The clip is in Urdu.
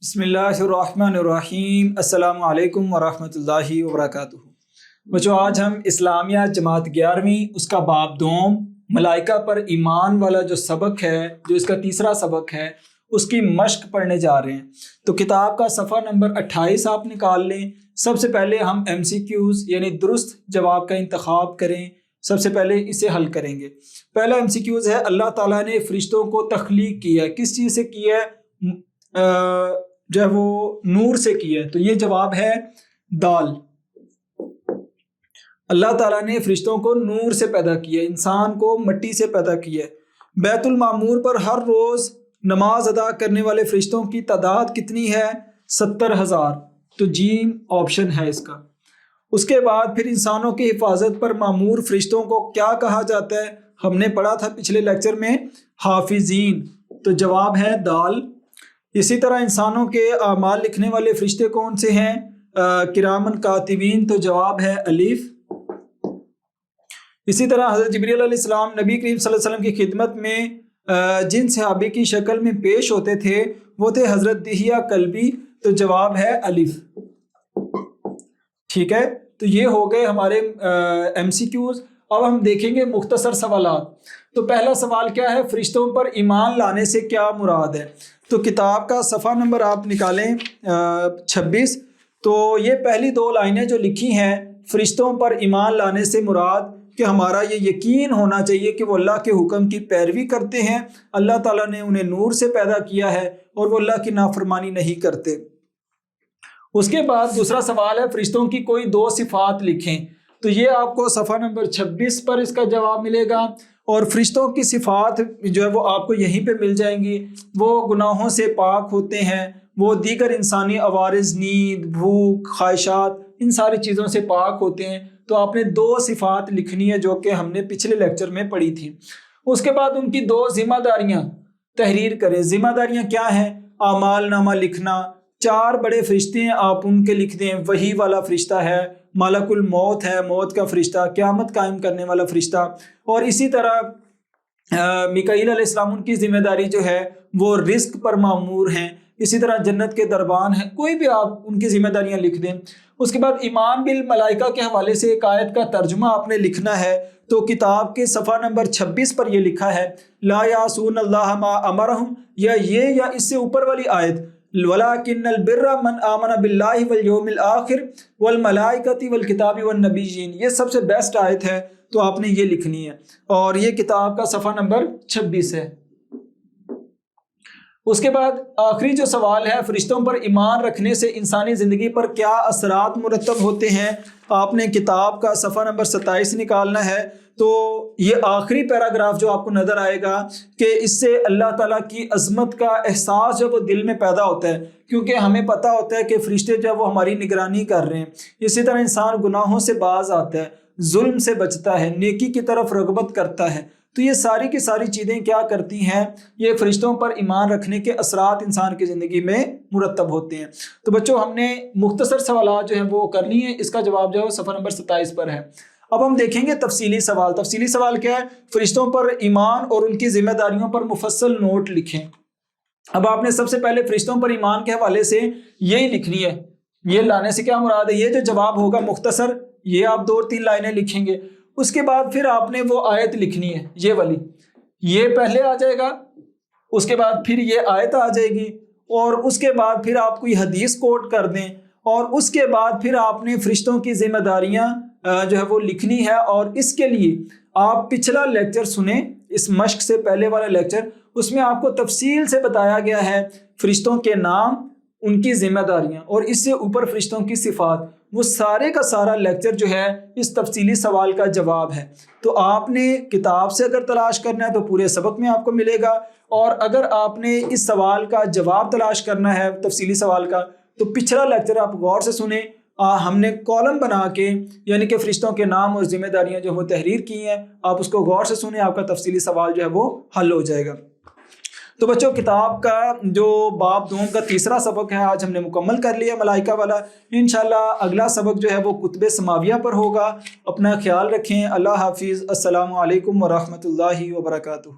بسم اللہ الرحمن الرحیم۔ السلام علیکم ورحمۃ اللہ وبرکاتہ۔ بچوں، آج ہم اسلامیہ جماعت 11ویں اس کا باب دوم ملائکہ پر ایمان والا جو سبق ہے، جو اس کا تیسرا سبق ہے، اس کی مشق پڑھنے جا رہے ہیں۔ تو کتاب کا صفحہ نمبر 28 آپ نکال لیں۔ سب سے پہلے ہم MCQs یعنی درست جواب کا انتخاب کریں۔ سب سے پہلے اسے حل کریں گے۔ پہلا MCQs ہے، اللہ تعالیٰ نے فرشتوں کو تخلیق کیا ہے، کس چیز سے کیا ہے؟ جو ہے وہ نور سے کیا ہے۔ تو یہ جواب ہے دال۔ اللہ تعالیٰ نے فرشتوں کو نور سے پیدا کیا ہے، انسان کو مٹی سے پیدا کیا ہے۔ بیت المعمور پر ہر روز نماز ادا کرنے والے فرشتوں کی تعداد کتنی ہے؟ 70,000۔ تو جیم آپشن ہے اس کا۔ اس کے بعد پھر انسانوں کی حفاظت پر معمور فرشتوں کو کیا کہا جاتا ہے؟ ہم نے پڑھا تھا پچھلے لیکچر میں، حافظین۔ تو جواب ہے دال۔ اسی طرح انسانوں کے اعمال لکھنے والے فرشتے کون سے ہیں؟ کرامن کاتبین۔ تو جواب ہے الف۔ اسی طرح حضرت جبریل علیہ السلام نبی کریم صلی اللہ علیہ وسلم کی خدمت میں جن صحابی کی شکل میں پیش ہوتے تھے وہ تھے حضرت دحیہ کلبی۔ تو جواب ہے الف۔ ٹھیک ہے، تو یہ ہو گئے ہمارے MCQs۔ اب ہم دیکھیں گے مختصر سوالات۔ تو پہلا سوال کیا ہے؟ فرشتوں پر ایمان لانے سے کیا مراد ہے؟ تو کتاب کا صفحہ نمبر آپ نکالیں 26۔ تو یہ پہلی دو لائنیں جو لکھی ہیں، فرشتوں پر ایمان لانے سے مراد کہ ہمارا یہ یقین ہونا چاہیے کہ وہ اللہ کے حکم کی پیروی کرتے ہیں، اللہ تعالیٰ نے انہیں نور سے پیدا کیا ہے اور وہ اللہ کی نافرمانی نہیں کرتے۔ اس کے بعد دوسرا سوال ہے، فرشتوں کی کوئی دو صفات لکھیں۔ تو یہ آپ کو صفحہ نمبر 26 پر اس کا جواب ملے گا۔ اور فرشتوں کی صفات جو ہے وہ آپ کو یہیں پہ مل جائیں گی۔ وہ گناہوں سے پاک ہوتے ہیں، وہ دیگر انسانی عوارض، نیند، بھوک، خواہشات، ان ساری چیزوں سے پاک ہوتے ہیں۔ تو آپ نے دو صفات لکھنی ہے جو کہ ہم نے پچھلے لیکچر میں پڑھی تھی۔ اس کے بعد ان کی دو ذمہ داریاں تحریر کریں۔ ذمہ داریاں کیا ہیں؟ اعمال نامہ لکھنا۔ 4 بڑے فرشتے ہیں، آپ ان کے لکھ دیں۔ وحی والا فرشتہ ہے، ملک الموت ہے، موت کا فرشتہ، قیامت قائم کرنے والا فرشتہ، اور اسی طرح میکائیل علیہ السلام ان کی ذمہ داری جو ہے وہ رزق پر مامور ہیں۔ اسی طرح جنت کے دربان ہیں، کوئی بھی آپ ان کی ذمہ داریاں لکھ دیں۔ اس کے بعد ایمان بالملائکہ کے حوالے سے ایک آیت کا ترجمہ آپ نے لکھنا ہے۔ تو کتاب کے صفحہ نمبر 26 پر یہ لکھا ہے، لا یعصون اللہ ما امرہم، یا اس سے اوپر والی آیت، وَلَٰكِنَّ الْبِرَّ مَنْ آمَنَ بِاللَّهِ وَالْيَوْمِ الْآخِرِ وَالْمَلَائِكَةِ وَالْكِتَابِ وَالنَّبِيِّينَ۔ یہ سب سے بیسٹ آیت ہے، تو آپ نے یہ لکھنی ہے، اور یہ کتاب کا صفحہ نمبر 26 ہے۔ اس کے بعد آخری جو سوال ہے، فرشتوں پر ایمان رکھنے سے انسانی زندگی پر کیا اثرات مرتب ہوتے ہیں؟ آپ نے کتاب کا صفحہ نمبر 27 نکالنا ہے۔ تو یہ آخری پیراگراف جو آپ کو نظر آئے گا کہ اس سے اللہ تعالیٰ کی عظمت کا احساس جو وہ دل میں پیدا ہوتا ہے، کیونکہ ہمیں پتہ ہوتا ہے کہ فرشتے جو وہ ہماری نگرانی کر رہے ہیں۔ اسی طرح انسان گناہوں سے باز آتا ہے، ظلم سے بچتا ہے، نیکی کی طرف رغبت کرتا ہے۔ تو یہ ساری کی ساری چیزیں کیا کرتی ہیں؟ یہ فرشتوں پر ایمان رکھنے کے اثرات انسان کی زندگی میں مرتب ہوتے ہیں۔ تو بچوں، ہم نے مختصر سوالات جو ہیں وہ کر لی ہیں۔ اس کا جواب جو ہے صفحہ نمبر 27 پر ہے۔ اب ہم دیکھیں گے تفصیلی سوال۔ تفصیلی سوال کیا ہے؟ فرشتوں پر ایمان اور ان کی ذمہ داریوں پر مفصل نوٹ لکھیں۔ اب آپ نے سب سے پہلے فرشتوں پر ایمان کے حوالے سے یہی لکھنی ہے۔ یہ لانے سے کیا مراد ہے؟ یہ جو جواب ہوگا مختصر، یہ آپ 2-3 لائنیں لکھیں گے۔ اس کے بعد پھر آپ نے وہ آیت لکھنی ہے، یہ والی، یہ پہلے آ جائے گا، اس کے بعد پھر یہ آیت آ جائے گی، اور اس کے بعد پھر آپ کوئی حدیث کوٹ کر دیں، اور اس کے بعد پھر آپ نے فرشتوں کی ذمہ داریاں جو ہے وہ لکھنی ہے۔ اور اس کے لیے آپ پچھلا لیکچر سنیں، اس مشق سے پہلے والا لیکچر، اس میں آپ کو تفصیل سے بتایا گیا ہے فرشتوں کے نام، ان کی ذمہ داریاں، اور اس سے اوپر فرشتوں کی صفات۔ وہ سارے کا سارا لیکچر جو ہے اس تفصیلی سوال کا جواب ہے۔ تو آپ نے کتاب سے اگر تلاش کرنا ہے تو پورے سبق میں آپ کو ملے گا، اور اگر آپ نے اس سوال کا جواب تلاش کرنا ہے تفصیلی سوال کا تو پچھلا لیکچر آپ غور سے سنیں۔ ہم نے کالم بنا کے یعنی کہ فرشتوں کے نام اور ذمہ داریاں جو وہ تحریر کی ہیں، آپ اس کو غور سے سنیں، آپ کا تفصیلی سوال جو ہے وہ حل ہو جائے گا۔ تو بچوں، کتاب کا جو باب دوم کا تیسرا سبق ہے آج ہم نے مکمل کر لیا، ملائکہ والا۔ انشاءاللہ اگلا سبق جو ہے وہ کتب سماویہ پر ہوگا۔ اپنا خیال رکھیں۔ اللہ حافظ۔ السلام علیکم ورحمۃ اللہ وبرکاتہ۔